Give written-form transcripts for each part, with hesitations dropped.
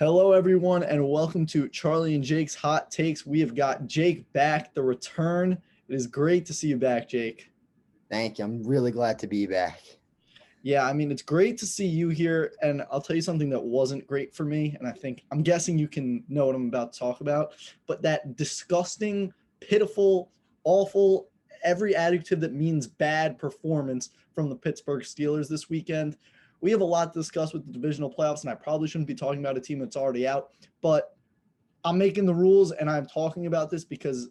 Hello, everyone, and welcome to Charlie and Jake's Hot Takes. We have got Jake back, the return. It is great to see you back, Jake. Thank you. I'm really glad to be back. Yeah, I mean, it's great to see you here, and I'll tell you something that wasn't great for me, and I'm guessing you can know what I'm about to talk about, but that disgusting, pitiful, awful, every adjective that means bad performance from the Pittsburgh Steelers this weekend. We have a lot to discuss with the divisional playoffs, and I probably shouldn't be talking about a team that's already out, but I'm making the rules and I'm talking about this because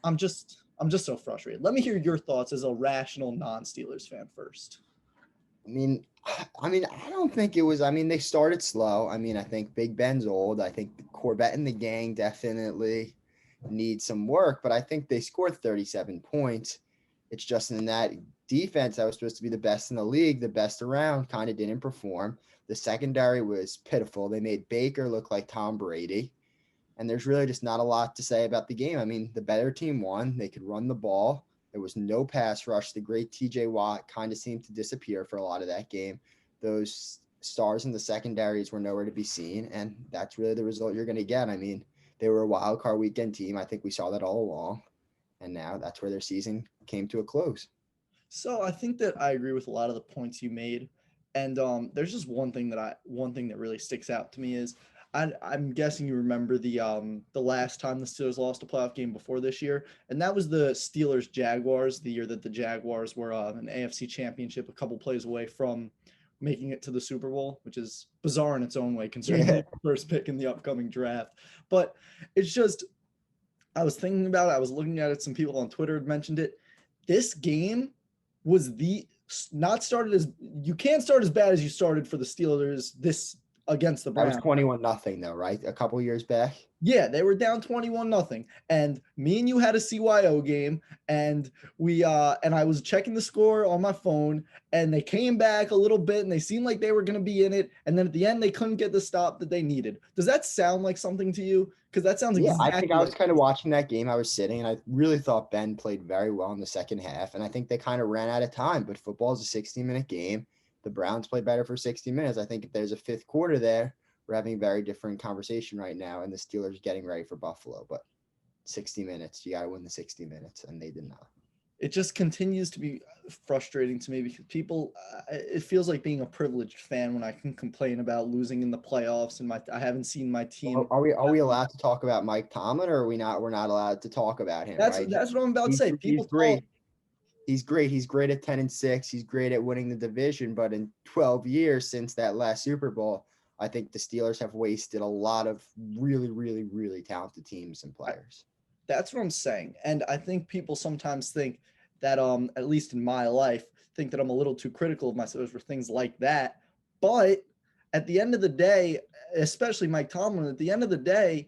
I'm just so frustrated. Let me hear your thoughts as a rational non-Steelers fan first. I mean, I don't think it was. They started slow. I think Big Ben's old. I think Corbett and the gang definitely need some work, but I think they scored 37 points. It's just in that defense that was supposed to be the best in the league, the best around, kind of didn't perform. The secondary was pitiful. They made Baker look like Tom Brady. And there's really just not a lot to say about the game. The better team won. They could run the ball. There was no pass rush. The great TJ Watt kind of seemed to disappear for a lot of that game. Those stars in the secondaries were nowhere to be seen. And that's really the result you're going to get. They were a wild card weekend team. I think we saw that all along. And now that's where their season came to a close. So I think that I agree with a lot of the points you made, and there's just one thing that really sticks out to me is I'm guessing you remember the last time the Steelers lost a playoff game before this year, and that was the Steelers Jaguars, the year that the Jaguars were an AFC Championship, a couple plays away from making it to the Super Bowl, which is bizarre in its own way considering Yeah. the first pick in the upcoming draft. But it's just I was thinking about it. I was looking at it. Some people on Twitter had mentioned it. This game was the not started as you can't start as bad as you started for the Steelers this against the That was Browns. 21-0 though, right? A couple years back. Yeah, they were down 21-0. And me and you had a CYO game and I was checking the score on my phone and they came back a little bit and they seemed like they were going to be in it and then at the end they couldn't get the stop that they needed. Does that sound like something to you? Cuz that sounds Yeah, I think exactly I like was kind of watching that game. I was sitting, and I really thought Ben played very well in the second half. And I think they kind of ran out of time. But football is a 60-minute game. The Browns played better for 60 minutes. I think if there's a fifth quarter there, we're having a very different conversation right now. And the Steelers getting ready for Buffalo. But 60 minutes, you got to win the 60 minutes, and they did not. it just continues to be frustrating to me because it feels like being a privileged fan when I can complain about losing in the playoffs and I haven't seen my Well, team. are we allowed to talk about Mike Tomlin, or are we not? We're not allowed to talk about him, That's right? that's what I'm about to He's say. he's People talk. great. He's great. He's great at 10-6. He's great at winning the division. But in 12 years since that last Super Bowl, I think the Steelers have wasted a lot of really, really, really talented teams and players. That's what I'm saying. And I think people sometimes think that at least in my life, think that I'm a little too critical of myself for things like that. But at the end of the day, especially Mike Tomlin, at the end of the day,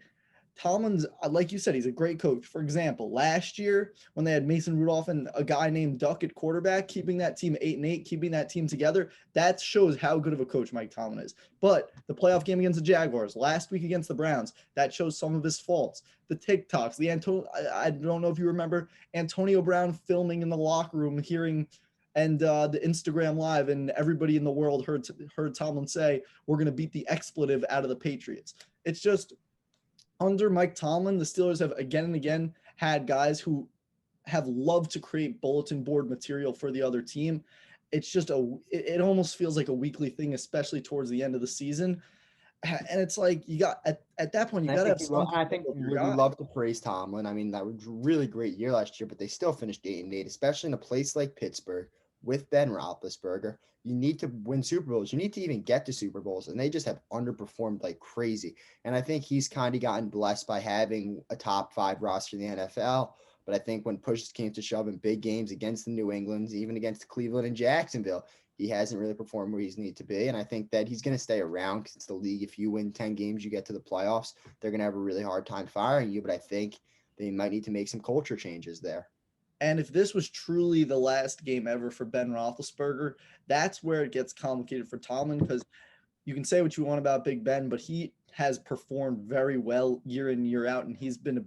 Tomlin's, like you said, he's a great coach. For example, last year when they had Mason Rudolph and a guy named Duck at quarterback, keeping that team 8-8, keeping that team together, that shows how good of a coach Mike Tomlin is. But the playoff game against the Jaguars, last week against the Browns, that shows some of his faults. The TikToks, I don't know if you remember Antonio Brown filming in the locker room, hearing and the Instagram live, and everybody in the world heard Tomlin say, "We're going to beat the expletive out of the Patriots." It's just under Mike Tomlin, the Steelers have again and again had guys who have loved to create bulletin board material for the other team. It's just it almost feels like a weekly thing, especially towards the end of the season. And it's like you got at that point, you And I got to think have some I think control of your we guy. love to praise Tomlin. That was a really great year last year, but they still finished 8-8, especially in a place like Pittsburgh with Ben Roethlisberger. You need to win Super Bowls. You need to even get to Super Bowls, and they just have underperformed like crazy. And I think he's kind of gotten blessed by having a top 5 roster in the NFL. But I think when push came to shove in big games against the New Englands, even against Cleveland and Jacksonville, he hasn't really performed where he's need to be. And I think that he's going to stay around because it's the league. If you win 10 games, you get to the playoffs, they're going to have a really hard time firing you. But I think they might need to make some culture changes there. And if this was truly the last game ever for Ben Roethlisberger, that's where it gets complicated for Tomlin because you can say what you want about Big Ben, but he has performed very well year in year out, and he's been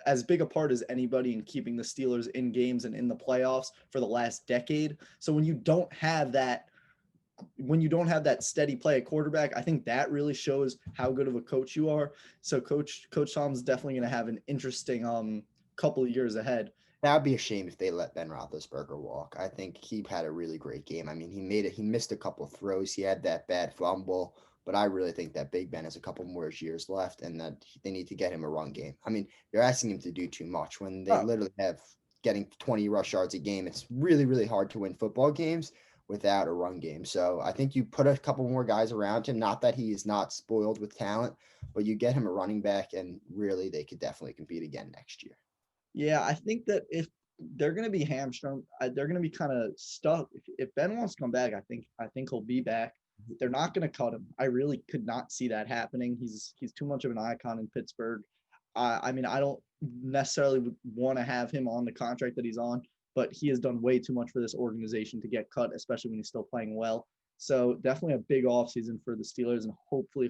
as big a part as anybody in keeping the Steelers in games and in the playoffs for the last decade. So when you don't have that when you don't have that steady play at quarterback, I think that really shows how good of a coach you are. So Coach Tom's definitely going to have an interesting couple of years ahead. That would be a shame if they let Ben Roethlisberger walk. I think he had a really great game. I mean, he made it. He missed a couple throws. He had that bad fumble, but I really think that Big Ben has a couple more years left, and that they need to get him a run game. I mean, you're asking him to do too much when they Oh, literally have getting 20 rush yards a game. It's really, really hard to win football games without a run game. So I think you put a couple more guys around him. Not that he is not spoiled with talent, but you get him a running back, and really they could definitely compete again next year. yeah, I think that if they're going to be hamstrung, they're going to be kind of stuck. If Ben wants to come back, I think he'll be back. They're not going to cut him. I really could not see that happening. He's too much of an icon in Pittsburgh. I mean, I don't necessarily want to have him on the contract that he's on, but he has done way too much for this organization to get cut, especially when he's still playing well. So definitely a big offseason for the Steelers, and hopefully,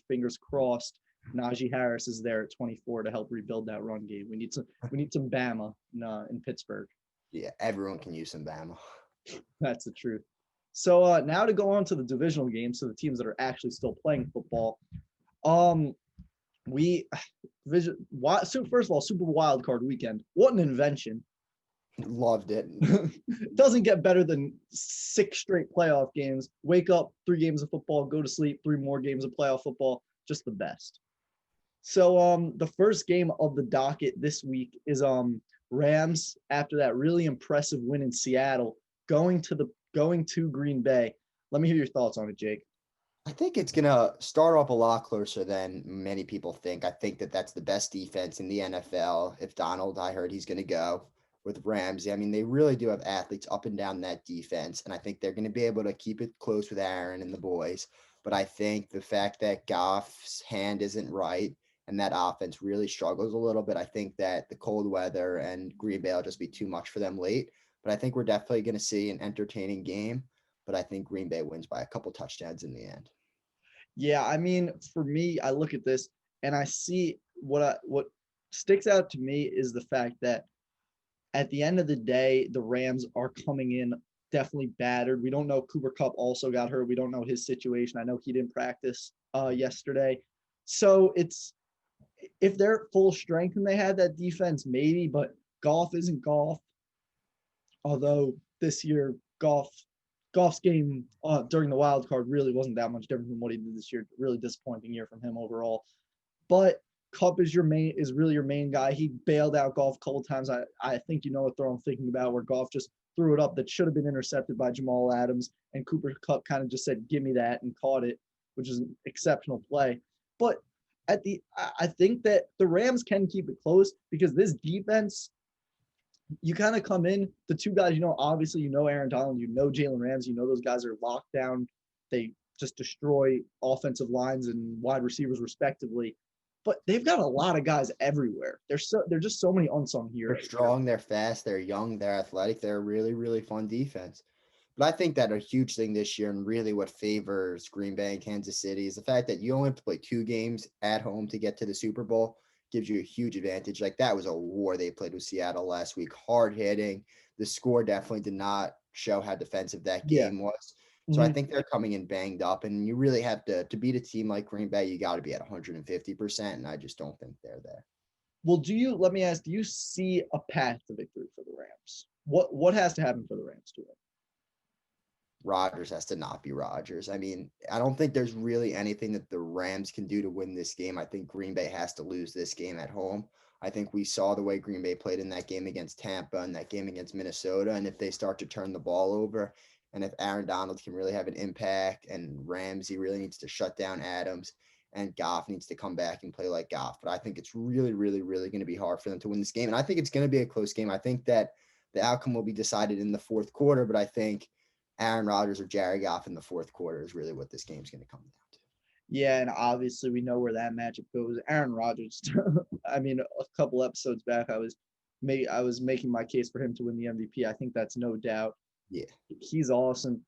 fingers crossed, Najee Harris is there at 24 to help rebuild that run game. We need some Bama in Pittsburgh. Yeah, everyone can use some Bama. That's the truth. So now to go on to the divisional games, so the teams that are actually still playing football. Um, we vision. So first of all, Super Bowl wild card weekend. What an invention! Loved it. It doesn't get better than 6 straight playoff games. Wake up, 3 games of football, go to sleep, 3 more games of playoff football. Just the best. So the first game of the docket this week is Rams after that really impressive win in Seattle going to Green Bay. Let me hear your thoughts on it, Jake. I think it's going to start off a lot closer than many people think. I think that that's the best defense in the NFL. If Donald, I heard he's going to go with Ramsey. I mean, they really do have athletes up and down that defense, and I think they're going to be able to keep it close with Aaron and the boys. But I think the fact that Goff's hand isn't right and that offense really struggles a little bit, I think that the cold weather and Green Bay will just be too much for them late. But I think we're definitely going to see an entertaining game. But I think Green Bay wins by a couple touchdowns in the end. Yeah, I mean, for me, I look at this and I see what sticks out to me is the fact that at the end of the day, the Rams are coming in definitely battered. We don't know Cooper Kupp also got hurt. We don't know his situation. I know he didn't practice yesterday. So it's if they're full strength and they had that defense, maybe, but Goff isn't Goff. Although this year, Goff's game during the wild card really wasn't that much different from what he did this year. Really disappointing year from him overall. But Kupp is really your main guy. He bailed out Goff a couple times. I think you know what throw I'm thinking about, where Goff just threw it up that should have been intercepted by Jamal Adams, and Cooper Kupp kind of just said, "Give me that," and caught it, which is an exceptional play. But I think that the Rams can keep it close because this defense, you kind of come in, the 2 guys, obviously, Aaron Donald, Jalen Ramsey, those guys are locked down. They just destroy offensive lines and wide receivers respectively. But they've got a lot of guys everywhere. They're just so many unsung They're heroes. strong, they're fast, they're young, they're athletic. They're a really, really fun defense. But I think that a huge thing this year and really what favors Green Bay and Kansas City is the fact that you only have to play 2 games at home to get to the Super Bowl. Gives you a huge advantage. Like that was a war they played with Seattle last week. Hard hitting. The score definitely did not show how defensive that Yeah. game was. So I Mm-hmm. think they're coming in banged up, and you really have to beat a team like Green Bay, you got to be at 150%, and I just don't think they're there. Well, let me ask, do you see a path to victory for the Rams? What has to happen for the Rams to win? Rodgers has to not be Rodgers. I mean, I don't think there's really anything that the Rams can do to win this game. I think Green Bay has to lose this game at home. I think we saw the way Green Bay played in that game against Tampa and that game against Minnesota. And if they start to turn the ball over, and if Aaron Donald can really have an impact, and Ramsey really needs to shut down Adams, and Goff needs to come back and play like Goff. But I think it's really, really, really going to be hard for them to win this game. And I think it's going to be a close game. I think that the outcome will be decided in the fourth quarter, but I think Aaron Rodgers or Jared Goff in the fourth quarter is really what this game's going to come down to. Yeah, and obviously we know where that matchup goes. Aaron Rodgers. I mean, a couple episodes back, I was making my case for him to win the MVP. I think that's no doubt. Yeah. He's awesome.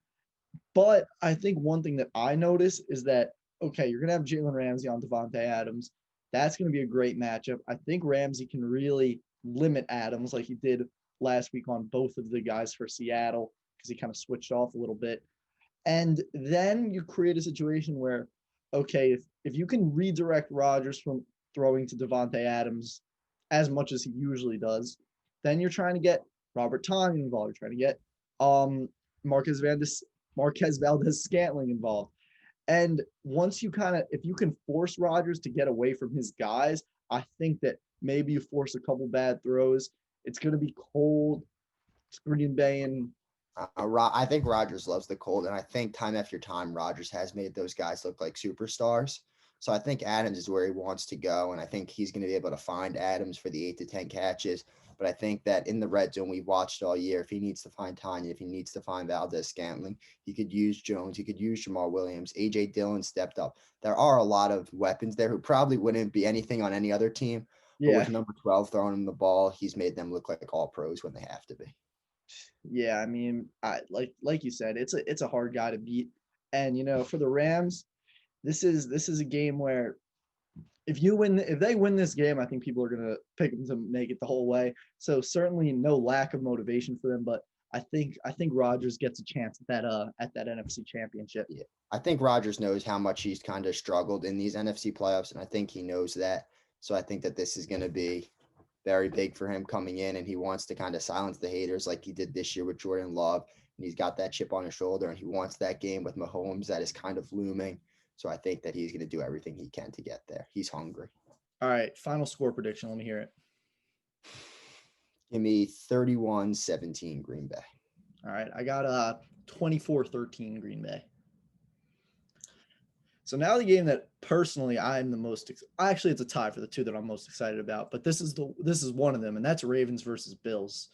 But I think one thing that I notice is that, okay, you're going to have Jalen Ramsey on Devontae Adams. That's going to be a great matchup. I think Ramsey can really limit Adams like he did last week on both of the guys for Seattle because he kind of switched off a little bit. And then you create a situation where, okay, if you can redirect Rodgers from throwing to Devontae Adams as much as he usually does, then you're trying to get Robert Tonyan involved. You're trying to get um Marquez Valdez Marquez Valdez Scantling involved. And once you kind of, if you can force Rodgers to get away from his guys, I think that maybe you force a couple bad throws. It's going to be cold. It's Green Bay, and I think Rodgers loves the cold, and I think time after time Rodgers has made those guys look like superstars. So I think Adams is where he wants to go, and I think he's going to be able to find Adams for the 8 to 10 catches. But I think that in the red zone we've watched all year, if he needs to find Tanya, if he needs to find Valdez Scantling, he could use Jones, he could use Jamal Williams. AJ Dillon stepped up. There are a lot of weapons there who probably wouldn't be anything on any other team. But yeah, with number 12 throwing him the ball, he's made them look like all pros when they have to be. yeah. I mean, I like you said, it's a hard guy to beat. And for the Rams, this is a game where if they win this game, I think people are gonna pick them to make it the whole way. So certainly no lack of motivation for them, but I think Rodgers gets a chance at that NFC Championship. Yeah. I think Rodgers knows how much he's kind of struggled in these NFC playoffs, and I think he knows that. So I think that this is going to be very big for him coming in, and he wants to kind of silence the haters like he did this year with Jordan Love. And he's got that chip on his shoulder, and he wants that game with Mahomes that is kind of looming. So I think that he's going to do everything he can to get there. He's hungry. All right, final score prediction. Let me hear it. Give me 31-17 Green Bay. All right, I got 24-13 Green Bay. So now the game that personally I'm the most actually it's a tie for the two that I'm most excited about, but this is one of them, and that's Ravens versus Bills.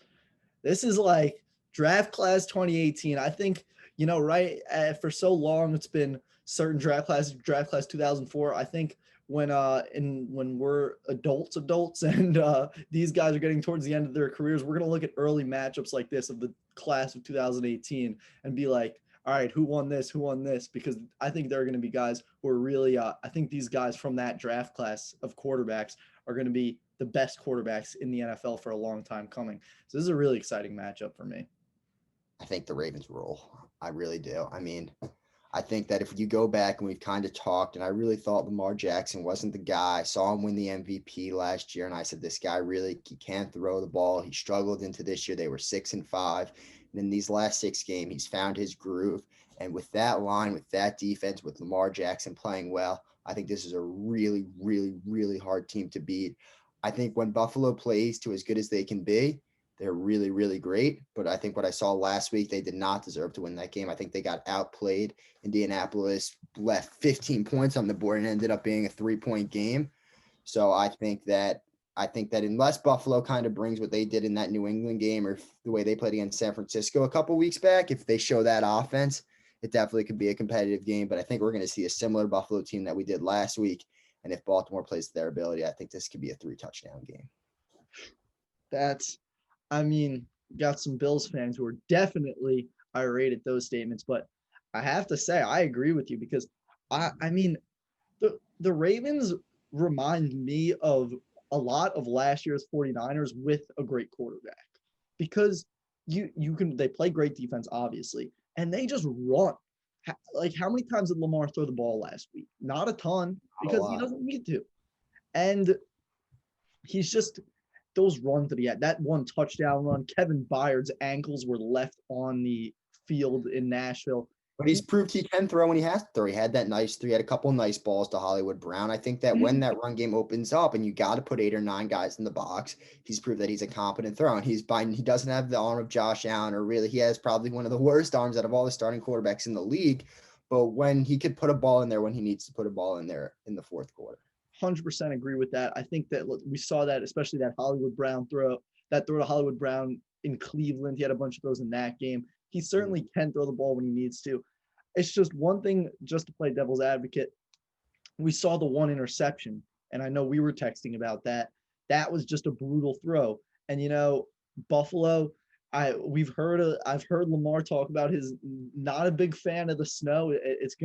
This is like draft class 2018. I think right for so long it's been certain draft class 2004. I think when we're adults and these guys are getting towards the end of their careers, we're gonna look at early matchups like this of the class of 2018 and be like, all right, who won this? Who won this? Because I think there are going to be guys who are really, I think these guys from that draft class of quarterbacks are going to be the best quarterbacks in the NFL for a long time coming. So this is a really exciting matchup for me. I think the Ravens roll. I really do. I mean, I think that if you go back and we've kind of talked, and I really thought Lamar Jackson wasn't the guy. I saw him win the MVP last year, and I said, this guy really, he can't throw the ball. He struggled into this year. They were 6-5. And in these last 6 games, he's found his groove. And with that line, with that defense, with Lamar Jackson playing well, I think this is a really, really, really hard team to beat. I think when Buffalo plays to as good as they can be, they're really, really great. But I think what I saw last week, they did not deserve to win that game. I think they got outplayed. Indianapolis left 15 points on the board and ended up being a 3-point game. So I think that unless Buffalo kind of brings what they did in that New England game or the way they played against San Francisco a couple weeks back, if they show that offense, it definitely could be a competitive game. But I think we're going to see a similar Buffalo team that we did last week. And if Baltimore plays to their ability, I think this could be a 3-touchdown game. I mean, got some Bills fans who are definitely irate at those statements, but I have to say I agree with you because I mean the Ravens remind me of a lot of last year's 49ers with a great quarterback because they play great defense obviously and they just run. Like how many times did Lamar throw the ball last week? Not a ton because he doesn't need to. And he's just those runs that he had, that one touchdown run, Kevin Byard's ankles were left on the field in Nashville. But he's proved he can throw when he has to throw. He had a couple nice balls to Hollywood Brown. I think that when that run game opens up and you got to put 8 or 9 guys in the box, he's proved that he's a competent thrower. And he doesn't have the arm of Josh Allen, or really he has probably one of the worst arms out of all the starting quarterbacks in the league. But when he could put a ball in there when he needs to put a ball in there in the fourth quarter. 100% agree with that. I think that we saw that, especially that Hollywood Brown throw to Hollywood Brown in Cleveland. He had a bunch of throws in that game. He certainly can throw the ball when he needs to. It's just one thing, just to play devil's advocate. We saw the one interception, and I know we were texting about that. That was just a brutal throw. And Buffalo, I've heard Lamar talk about his not a big fan of the snow. It's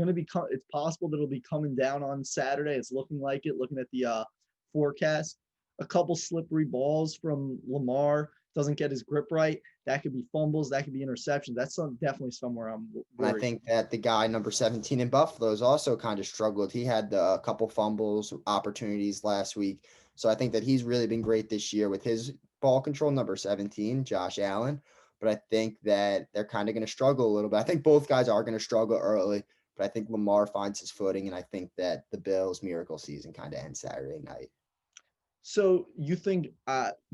possible that it'll be coming down on Saturday. It's looking like it. Looking at the forecast, a couple slippery balls from Lamar. doesn't get his grip right. That could be fumbles, that could be interceptions. That's definitely somewhere I'm And I worried. think that the guy number 17 in Buffalo has also kind of struggled. He had a couple fumbles opportunities last week. So I think that he's really been great this year with his ball control, number 17, Josh Allen. But I think that they're kind of going to struggle a little bit. I think both guys are going to struggle early, but I think Lamar finds his footing. And I think that the Bills' miracle season kind of ends Saturday night. So you think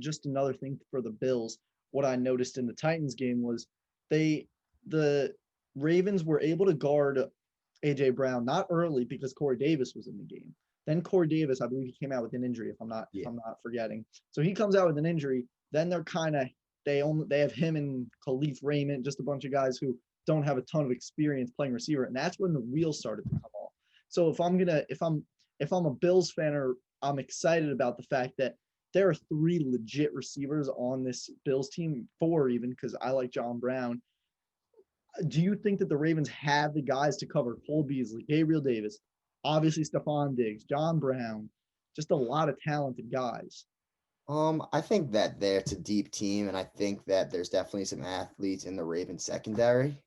just another thing for the Bills, what I noticed in the Titans game was they the Ravens were able to guard AJ Brown not early because Corey Davis was in the game. Then Corey Davis, I believe he came out with an injury if Yeah. I'm not forgetting. So he comes out with an injury. Then they're kind of they have him and Khalif Raymond, just a bunch of guys who don't have a ton of experience playing receiver, and that's when the wheels started to come off. So if I'm a Bills fan or I'm excited about the fact that there are three legit receivers on this Bills team, four even, because I like John Brown. Do you think that the Ravens have the guys to cover Cole Beasley, Gabriel Davis, obviously Stephon Diggs, John Brown, just a lot of talented guys? I think that it's a deep team, and I think that there's definitely some athletes in the Ravens secondary.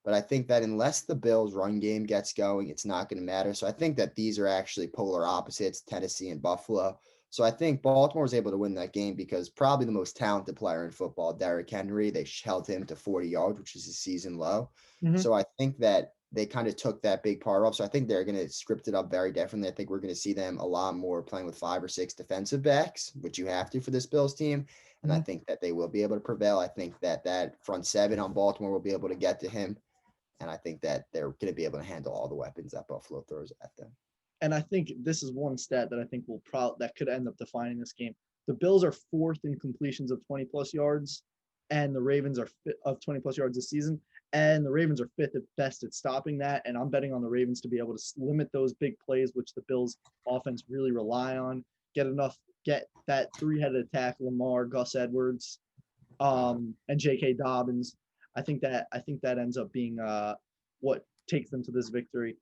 But I think that unless the Bills' run game gets going, it's not going to matter. So I think that these are actually polar opposites, Tennessee and Buffalo. So I think Baltimore was able to win that game because probably the most talented player in football, Derrick Henry, they held him to 40 yards, which is his season low. Mm-hmm. So I think that they kind of took that big part off. So I think they're going to script it up very differently. I think we're going to see them a lot more playing with 5 or 6 defensive backs, which you have to for this Bills team. And I Mm-hmm. think that they will be able to prevail. I think that that front seven on Baltimore will be able to get to him. And I think that they're going to be able to handle all the weapons that Buffalo throws at them. And I think this is one stat that I think that could end up defining this game. The Bills are fourth in completions of 20 plus yards, and the Ravens are of 20 plus yards this season, and the Ravens are fifth at best at stopping that. And I'm betting on the Ravens to be able to limit those big plays, which the Bills offense really rely on. Get that three-headed attack: Lamar, Gus Edwards, and J.K. Dobbins. I think that ends up being what takes them to this victory.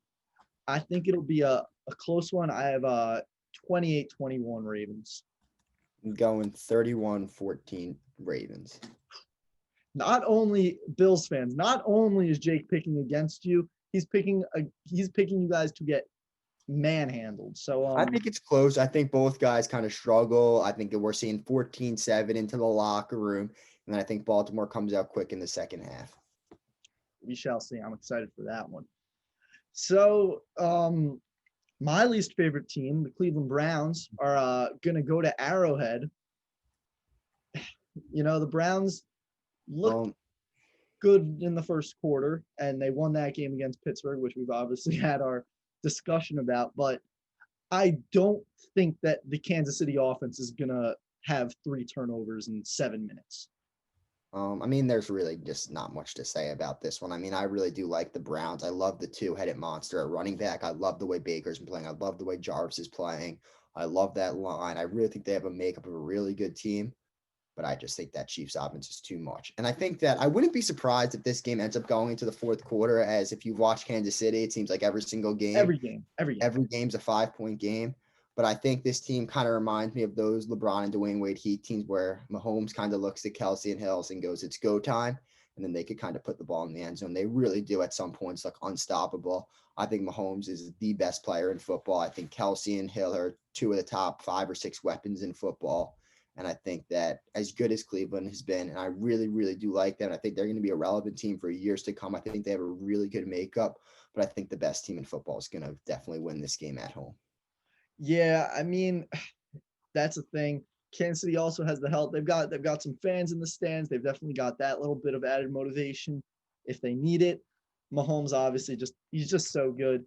I think it'll be a close one. I have 28-21 Ravens. I'm going 31-14 Ravens. Not only Bills fans, not only is Jake picking against you, he's picking you guys to get manhandled. So I think it's close. I think both guys kind of struggle. I think that we're seeing 14-7 into the locker room. And then I think Baltimore comes out quick in the second half. we shall see. I'm excited for that one. So my least favorite team, the Cleveland Browns, are gonna go to Arrowhead. The Browns looked good in the first quarter, and they won that game against Pittsburgh, which we've obviously had our discussion about. But I don't think that the Kansas City offense is going to have 3 turnovers in 7 minutes. I mean, there's really just not much to say about this one. I mean, I really do like the Browns. I love the two-headed monster at running back. I love the way Baker's been playing. I love the way Jarvis is playing. I love that line. I really think they have a makeup of a really good team. But I just think that Chiefs offense is too much. And I think that I wouldn't be surprised if this game ends up going into the fourth quarter, as if you watch Kansas City, it seems like every single game. Every game's a 5-point game. But I think this team kind of reminds me of those LeBron and Dwayne Wade Heat teams where Mahomes kind of looks at Kelsey and Hills and goes, it's go time. And then they could kind of put the ball in the end zone. They really do at some points look unstoppable. I think Mahomes is the best player in football. I think Kelsey and Hill are 2 of the top 5 or 6 weapons in football. And I think that as good as Cleveland has been, and I really, really do like them, I think they're going to be a relevant team for years to come. I think they have a really good makeup, but I think the best team in football is going to definitely win this game at home. Yeah, I mean, that's the thing. Kansas City also has the help. They've got some fans in the stands. They've definitely got that little bit of added motivation if they need it. Mahomes obviously he's just so good.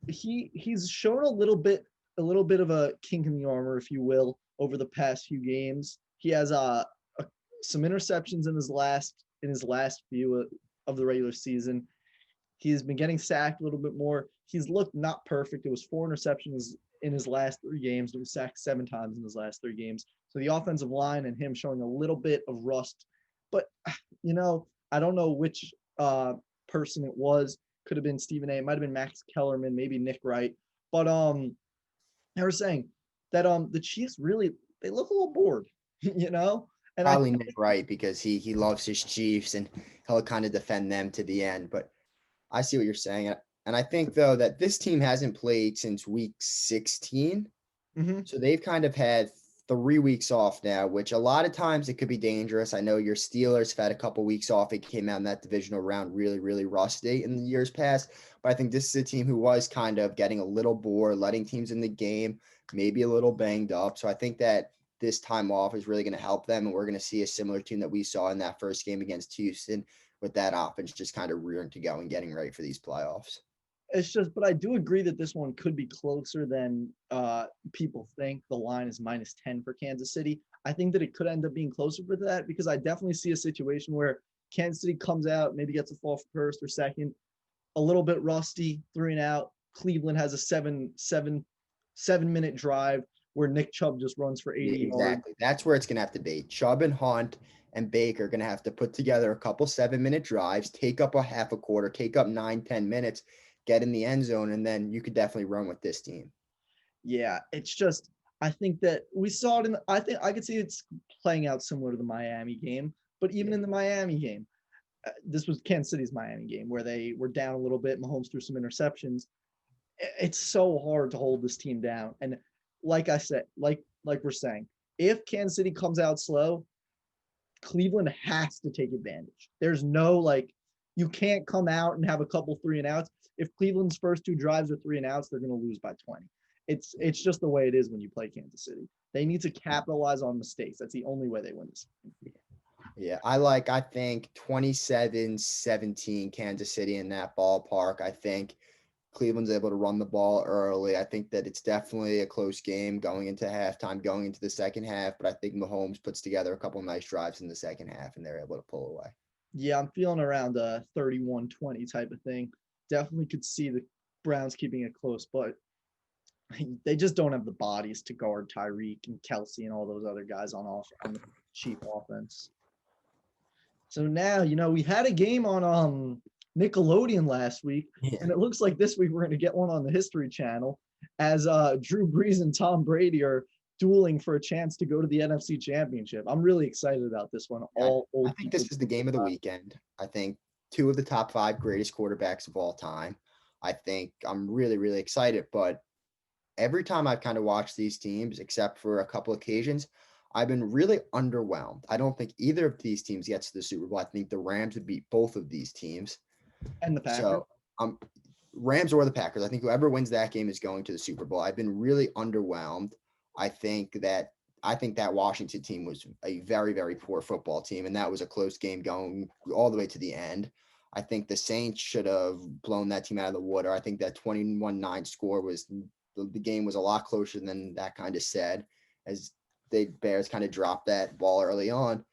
He's shown a little bit of a kink in the armor, if you will, over the past few games. He has some interceptions in his last few of the regular season. He's been getting sacked a little bit more. He's looked not perfect. It was 4 interceptions in his last 3 games. He was sacked 7 times in his last 3 games. So the offensive line and him showing a little bit of rust. But I don't know which person it was. Could have been Stephen A. It might have been Max Kellerman, maybe Nick Wright. But they were saying that the Chiefs really, they look a little bored, And I Probably Nick Wright because he loves his Chiefs and he'll kind of defend them to the end. But I see what you're saying. And I think, though, that this team hasn't played since week 16. Mhm. So they've kind of had 3 weeks off now, which a lot of times it could be dangerous. I know your Steelers have had a couple weeks off. It came out in that divisional round really, really rusty in the years past. But I think this is a team who was kind of getting a little bored, letting teams in the game, maybe a little banged up. So I think that this time off is really going to help them. And we're going to see a similar team that we saw in that first game against Houston with that offense just kind of rearing to go and getting ready for these playoffs. It's just, but I do agree that this one could be closer than people think. The line is -10 for Kansas City. I think that it could end up being closer for that because I definitely see a situation where Kansas City comes out, maybe gets a fall for first or second, a little bit rusty, 3 and out. Cleveland has a 7-minute drive where Nick Chubb just runs for 80 Yeah, yards. exactly. That's where it's going to have to be. Chubb and Hunt and Baker are going to have to put together a couple 7-minute drives, take up a half a quarter, take up 9-10 minutes, get in the end zone, and then you could definitely run with this team. Yeah, it's just I think that we saw it in. I think I could see it's playing out similar to the Miami game, but even Yeah. in the Miami game, this was Kansas City's Miami game where they were down a little bit. Mahomes threw some interceptions. It's so hard to hold this team down, and like I said, like we're saying, if Kansas City comes out slow, Cleveland has to take advantage. There's no like you can't come out and have a couple 3-and-outs. If Cleveland's first 2 drives are 3-and-outs, they're going to lose by 20. It's just the way it is when you play Kansas City. They need to capitalize on mistakes. That's the only way they win this. Yeah, I think 27-17 Kansas City in that ballpark. I think Cleveland's able to run the ball early. I think that it's definitely a close game going into halftime, going into the second half, but I think Mahomes puts together a couple nice drives in the second half and they're able to pull away. Yeah, I'm feeling around a 31-20 type of thing. Definitely could see the Browns keeping it close, but they just don't have the bodies to guard Tyreek and Kelsey and all those other guys on the cheap offense. So now, we had a game on Nickelodeon last week, Yeah. and it looks like this week we're going to get one on the History Channel as Drew Brees and Tom Brady are dueling for a chance to go to the NFC Championship. I'm really excited about this one. All I old think people. this is the game of the weekend. I think two of the top 5 greatest quarterbacks of all time. I think I'm really, really excited, but every time I've kind of watched these teams, except for a couple occasions, I've been really underwhelmed. I don't think either of these teams gets to the Super Bowl. I think the Rams would beat both of these teams. And the Packers. So, Rams or the Packers. I think whoever wins that game is going to the Super Bowl. I've been really underwhelmed. I think that Washington team was a very, very poor football team, and that was a close game going all the way to the end. I think the Saints should have blown that team out of the water. I think that 21-9 score was the game was a lot closer than that kind of said, as the Bears kind of dropped that ball early on.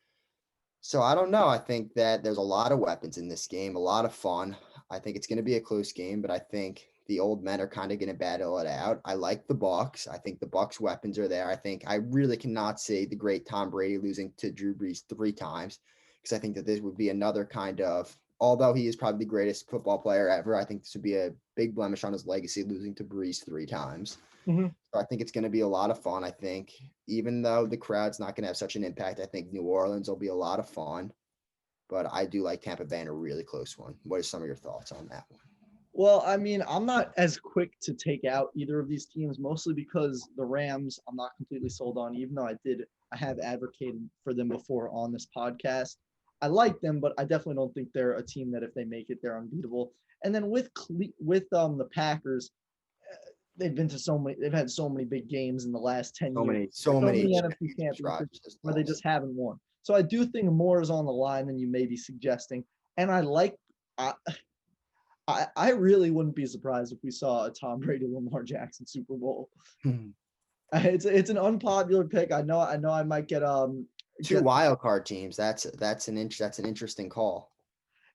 So I don't know. I think that there's a lot of weapons in this game, a lot of fun. I think it's going to be a close game, but I think the old men are kind of going to battle it out. I like the Bucs. I think the Bucs weapons are there. I really cannot see the great Tom Brady losing to Drew Brees 3 times because I think that this would be another kind of, although he is probably the greatest football player ever, I think this would be a big blemish on his legacy losing to Brees 3 times. Mm-hmm. So I think it's going to be a lot of fun. I think even though the crowd's not going to have such an impact, I think New Orleans will be a lot of fun. But I do like Tampa Bay in a really close one. What are some of your thoughts on that one? Well, I mean, I'm not as quick to take out either of these teams, mostly because the Rams, I'm not completely sold on, even though I have advocated for them before on this podcast. I like them, but I definitely don't think they're a team that if they make it, they're unbeatable. And then with the Packers, they've had so many big games in the last 10 years. So many NFC championships where they just haven't won. So I do think more is on the line than you may be suggesting. And I really wouldn't be surprised if we saw a Tom Brady Lamar Jackson Super Bowl. It's an unpopular pick. I know I might get 2 wild card teams. That's an interesting call.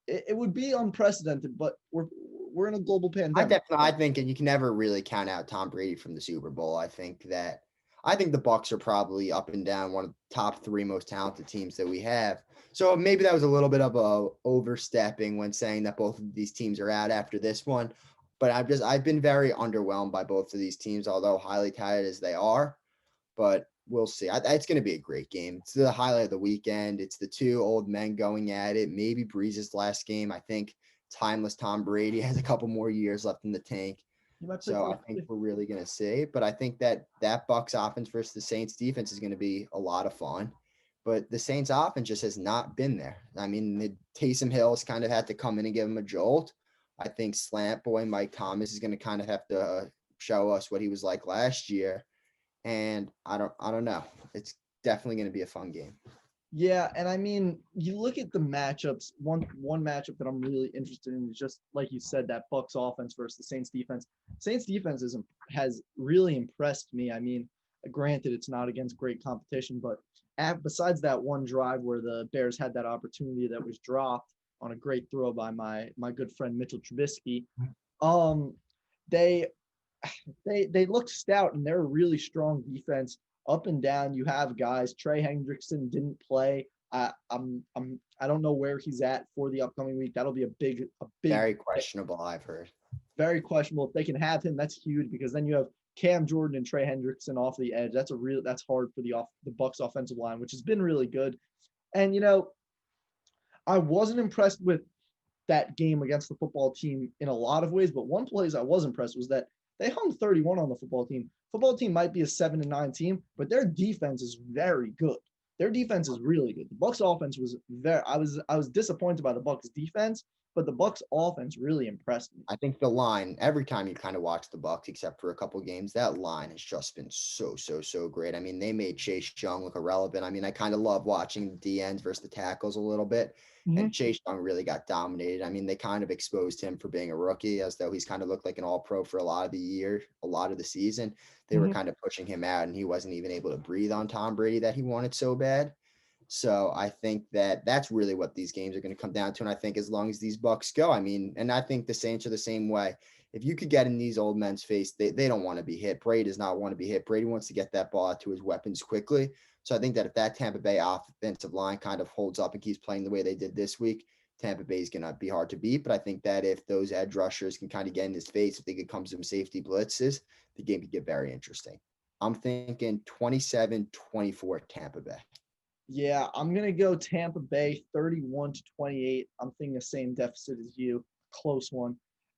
It would be unprecedented, but we're in a global pandemic. I think you can never really count out Tom Brady from the Super Bowl. I think the Bucs are probably up and down one of the top 3 most talented teams that we have. So maybe that was a little bit of a overstepping when saying that both of these teams are out after this one. But I've been very underwhelmed by both of these teams, although highly touted as they are. But we'll see. It's going to be a great game. It's the highlight of the weekend. It's the two old men going at it. Maybe Breeze's last game. I think timeless Tom Brady has a couple more years left in the tank. You might pick So I up think we're really going to see. But I think that Bucks offense versus the Saints defense is going to be a lot of fun. But the Saints offense just has not been there. I mean, Taysom Hill's kind of had to come in and give him a jolt. I think slant boy Mike Thomas is going to kind of have to show us what he was like last year. And I don't know. It's definitely going to be a fun game. Yeah, and I mean, you look at the matchups. One matchup that I'm really interested in is just like you said, that Bucks offense versus the Saints defense. Saints defense has really impressed me. I mean, granted, it's not against great competition, but besides that one drive where the Bears had that opportunity that was dropped on a great throw by my good friend Mitchell Trubisky, um, they they look stout and they're a really strong defense up and down. You have guys. Trey Hendrickson didn't play. I don't know where he's at for the upcoming week. That'll be a big very questionable. I've heard very questionable. If they can have him, that's huge because then you have Cam Jordan and Trey Hendrickson off the edge. That's hard for the Bucks offensive line, which has been really good. And I wasn't impressed with that game against the football team in a lot of ways, but one place I was impressed was that they hung 31 on the football team. Football team might be a 7-9 team, but their defense is very good. Their defense is really good. The Bucks offense was I was disappointed by the Bucks defense, but the Bucks offense really impressed me. I think the line, every time you kind of watch the Bucks, except for a couple games, that line has just been so great. I mean, they made Chase Young look irrelevant. I mean, I kind of love watching the D ends versus the tackles a little bit. And Chase Young really got dominated. I mean, they kind of exposed him for being a rookie, as though he's kind of looked like an all-pro for a lot of the year, a lot of the season. They were kind of pushing him out, and he wasn't even able to breathe on Tom Brady that he wanted so bad. So I think that's really what these games are going to come down to. And I think as long as these Bucks go, I mean, and I think the Saints are the same way. If you could get in these old men's face, they don't want to be hit. Brady does not want to be hit. Brady wants to get that ball out to his weapons quickly. So I think that if that Tampa Bay offensive line kind of holds up and keeps playing the way they did this week, Tampa Bay is going to be hard to beat. But I think that if those edge rushers can kind of get in his face, if they could come some safety blitzes, the game could get very interesting. I'm thinking 27-24 Tampa Bay. Yeah, I'm going to go Tampa Bay 31-28. I'm thinking the same deficit as you, close one.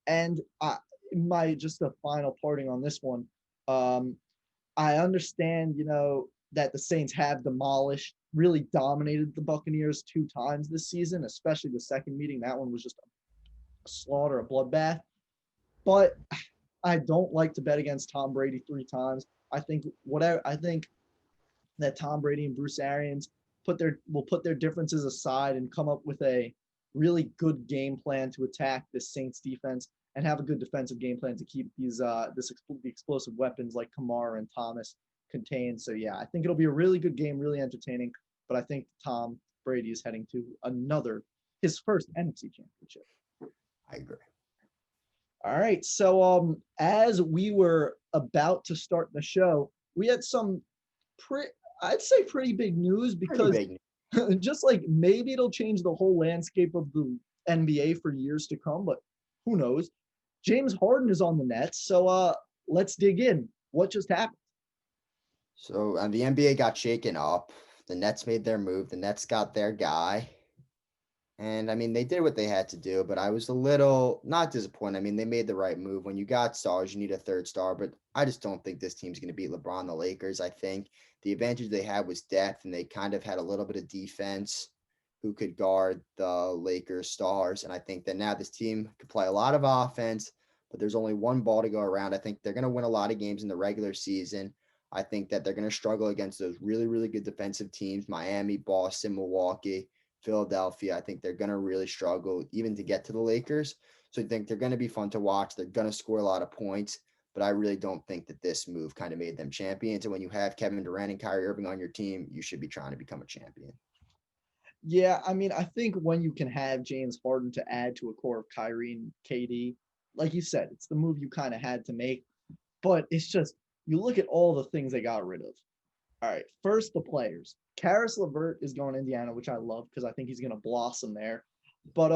And just a final parting on this one. I understand, that the Saints have demolished, really dominated the Buccaneers 2 times this season, especially the second meeting. That one was just a slaughter, a bloodbath. But I don't like to bet against Tom Brady 3 times. I think that Tom Brady and Bruce Arians will put their differences aside and come up with a really good game plan to attack this Saints defense and have a good defensive game plan to keep the explosive weapons like Kamara and Thomas contained. So yeah, I think it'll be a really good game, really entertaining. But I think Tom Brady is heading to his first NFC championship. I agree. All right. So as we were about to start the show, we had some I'd say pretty big news because just like maybe it'll change the whole landscape of the NBA for years to come, but who knows? James Harden is on the Nets. So let's dig in. What just happened? So the NBA got shaken up. The Nets made their move. The Nets got their guy. And I mean, they did what they had to do, but I was a little not disappointed. I mean, they made the right move. When you got stars, you need a third star, but I just don't think this team's going to beat LeBron, the Lakers. I think the advantage they had was depth, and they kind of had a little bit of defense who could guard the Lakers stars. And I think that now this team could play a lot of offense, but there's only one ball to go around. I think they're going to win a lot of games in the regular season. I think that they're going to struggle against those really, really good defensive teams, Miami, Boston, Milwaukee, Philadelphia. I think they're going to really struggle even to get to the Lakers. So I think they're going to be fun to watch. They're going to score a lot of points, but I really don't think that this move kind of made them champions. And when you have Kevin Durant and Kyrie Irving on your team, you should be trying to become a champion. Yeah, I mean, I think when you can have James Harden to add to a core of Kyrie and KD, like you said, it's the move you kind of had to make. But it's just, you look at all the things they got rid of. All right, first the players. Karis LeVert is going to Indiana, which I love because I think he's going to blossom there. But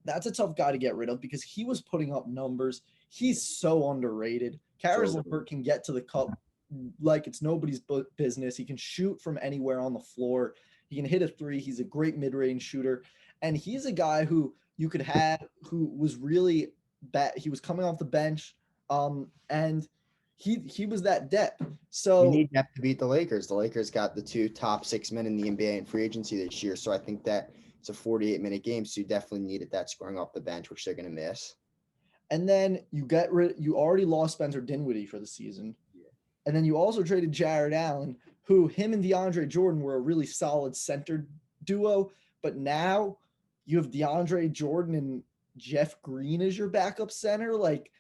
that's a tough guy to get rid of because he was putting up numbers. He's so underrated. Karis LeVert can get to the cup like it's nobody's business. He can shoot from anywhere on the floor. He can hit a three. He's a great mid-range shooter, and he's a guy who you could have who was really bad. He was coming off the bench, and he was that depth. You So need depth to beat the Lakers. The Lakers got the two top 6 men in the NBA in free agency this year. So I think that it's a 48-minute game. So you definitely needed that scoring off the bench, which they're going to miss. and then you already lost Spencer Dinwiddie for the season. Yeah. And then you also traded Jared Allen, who him and DeAndre Jordan were a really solid center duo. But now you have DeAndre Jordan and Jeff Green as your backup center. Like,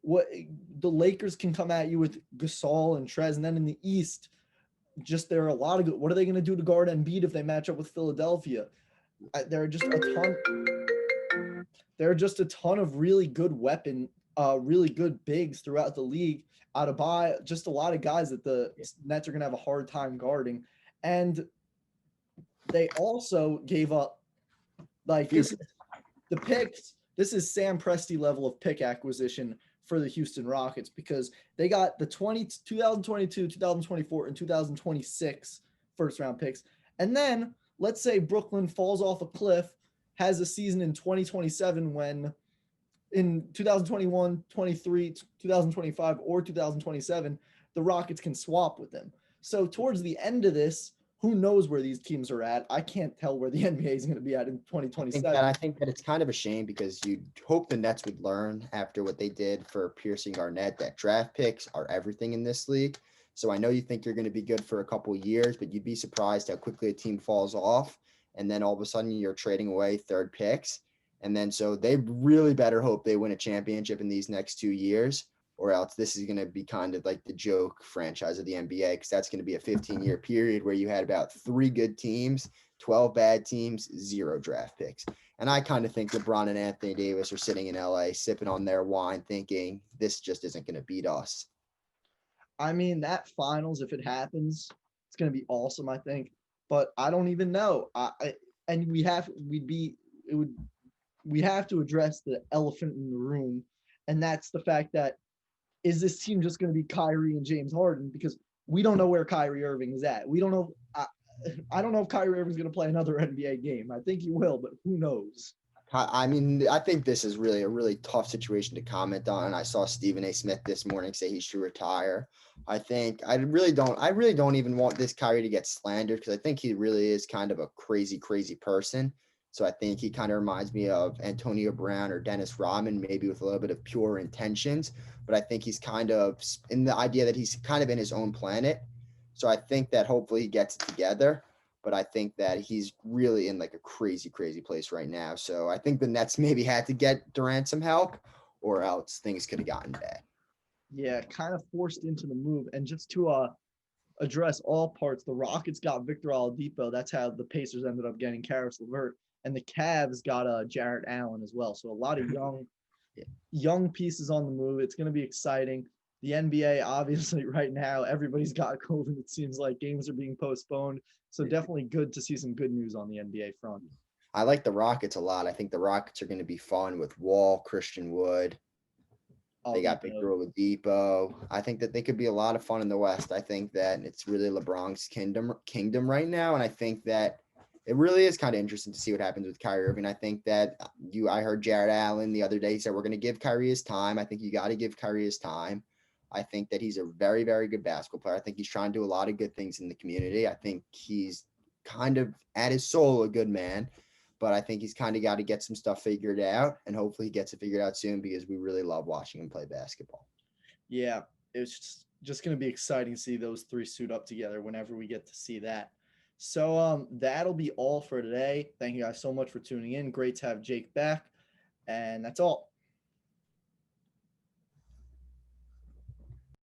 what the Lakers can come at you with Gasol and Trez. And then in the East, just there are a lot of good. What are they going to do to guard Embiid if they match up with Philadelphia? There are just a ton. There are just a ton of really good bigs throughout the league. Out of buy, just a lot of guys that the Nets are going to have a hard time guarding, and they also gave up like this. The picks. This is Sam Presti level of pick acquisition for the Houston Rockets because they got the 2022, 2024, and 2026 first round picks, and then let's say Brooklyn falls off a cliff, has a season in 2027 when in 2021, 23, 2025, or 2027, the Rockets can swap with them. So towards the end of this, who knows where these teams are at? I can't tell where the NBA is going to be at in 2027. I think that it's kind of a shame because you'd hope the Nets would learn after what they did for Piercing Garnett that draft picks are everything in this league. So I know you think you're going to be good for a couple of years, but you'd be surprised how quickly a team falls off. And then all of a sudden you're trading away third picks. And then so they really better hope they win a championship in these next 2 years, or else this is going to be kind of like the joke franchise of the NBA because that's going to be a 15-year period where you had about 3 good teams, 12 bad teams, 0 draft picks. And I kind of think LeBron and Anthony Davis are sitting in LA sipping on their wine thinking this just isn't going to beat us. I mean, that finals, if it happens, it's going to be awesome, I think. But I don't even know. And we have to address the elephant in the room, and that's the fact that is this team just going to be Kyrie and James Harden? Because we don't know where Kyrie Irving is at. We don't know. I don't know if Kyrie Irving's going to play another NBA game. I think he will, but who knows? I mean, I think this is really a really tough situation to comment on. I saw Stephen A. Smith this morning say he should retire. I really don't even want this Kyrie to get slandered because I think he really is kind of a crazy, crazy person. So I think he kind of reminds me of Antonio Brown or Dennis Rodman, maybe with a little bit of pure intentions. But I think he's kind of in the idea that he's kind of in his own planet. So I think that hopefully he gets it together. But I think that he's really in like a crazy, crazy place right now. So I think the Nets maybe had to get Durant some help or else things could have gotten bad. Yeah, kind of forced into the move. And just to address all parts, the Rockets got Victor Oladipo. That's how the Pacers ended up getting Karis LeVert. And the Cavs got Jarrett Allen as well. So a lot of young pieces on the move. It's going to be exciting. The NBA, obviously, right now, everybody's got COVID. It seems like games are being postponed. So definitely good to see some good news on the NBA front. I like the Rockets a lot. I think the Rockets are going to be fun with Wall, Christian Wood. They got Victor Oladipo. I think that they could be a lot of fun in the West. I think that it's really LeBron's kingdom right now. And I think that it really is kind of interesting to see what happens with Kyrie Irving. I think that I heard Jared Allen the other day. He said, we're going to give Kyrie his time. I think you got to give Kyrie his time. I think that he's a very, very good basketball player. I think he's trying to do a lot of good things in the community. I think he's kind of at his soul a good man, but I think he's kind of got to get some stuff figured out, and hopefully he gets it figured out soon because we really love watching him play basketball. Yeah, it's just going to be exciting to see those three suit up together whenever we get to see that. So that'll be all for today. Thank you guys so much for tuning in. Great to have Jake back, and that's all.